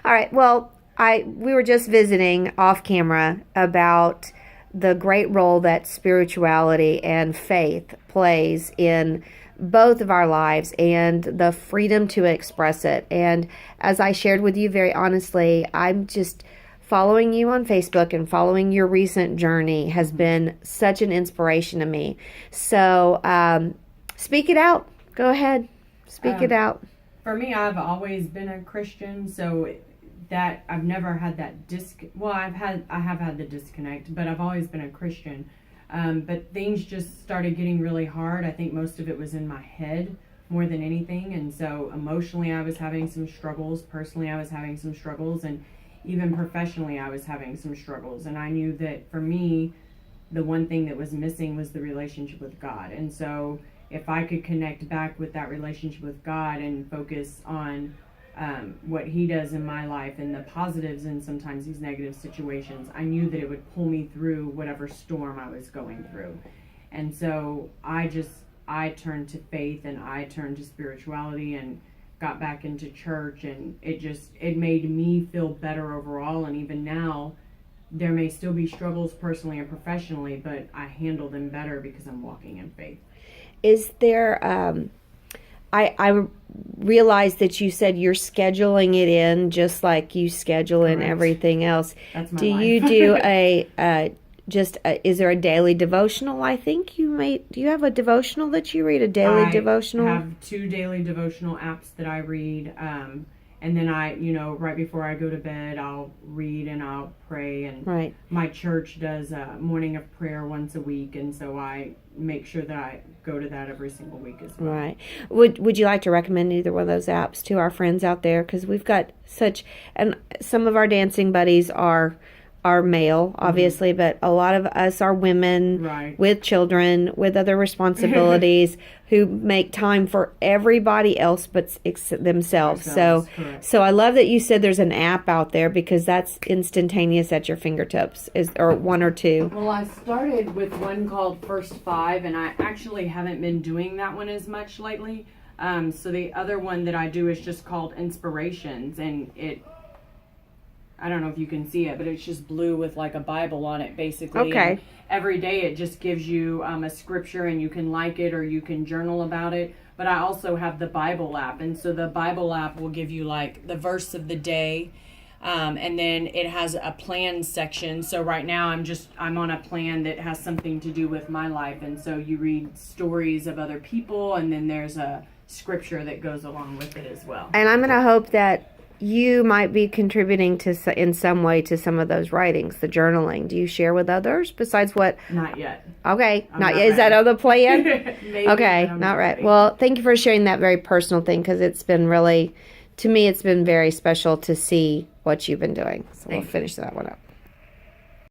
All right. Well, we were just visiting off camera about the great role that spirituality and faith plays in both of our lives and the freedom to express it. And as I shared with you very honestly, I'm just following you on Facebook and following your recent journey has been such an inspiration to me. So speak it out. Go ahead. Speak it out. For me, I've always been a Christian, so that I've never had that I have had the disconnect, but I've always been a Christian. But things just started getting really hard. I think most of it was in my head more than anything. And so emotionally, I was having some struggles. Personally, I was having some struggles. And even professionally, I was having some struggles. And I knew that for me, the one thing that was missing was the relationship with God. And so if I could connect back with that relationship with God and focus on what he does in my life and the positives in sometimes these negative situations, I knew that it would pull me through whatever storm I was going through. And so I turned to faith, and I turned to spirituality and got back into church, and it made me feel better overall. And even now, there may still be struggles personally and professionally, but I handle them better because I'm walking in faith. Is there I realized that you said you're scheduling it in just like you schedule in everything else. That's my do life. You do is there a daily devotional? I think do you have a devotional that you read, a daily devotional? I have 2 daily devotional apps that I read. And then right before I go to bed, I'll read and I'll pray. And my church does a morning of prayer once a week. And so I make sure that I go to that every single week as well. Right. Would you like to recommend either one of those apps to our friends out there? Because we've got and some of our dancing buddies are male, obviously, but a lot of us are women with children, with other responsibilities, who make time for everybody else but themselves. So I love that you said there's an app out there, because that's instantaneous at your fingertips, or 1 or 2. Well, I started with one called First 5, and I actually haven't been doing that one as much lately. So the other one that I do is just called Inspirations, and I don't know if you can see it, but it's just blue with like a Bible on it, basically. Okay. And every day it just gives you a scripture, and you can like it or you can journal about it. But I also have the Bible app. And so the Bible app will give you like the verse of the day. And then it has a plan section. So right now I'm on a plan that has something to do with my life. And so you read stories of other people, and then there's a scripture that goes along with it as well. And I'm going to hope that you might be contributing in some way to some of those writings, the journaling. Do you share with others besides what? Not yet. Okay, not yet. Is that other plan? Maybe, okay, not right. Well, thank you for sharing that very personal thing, because it's been really, to me, it's been very special to see what you've been doing. So we'll finish that one up.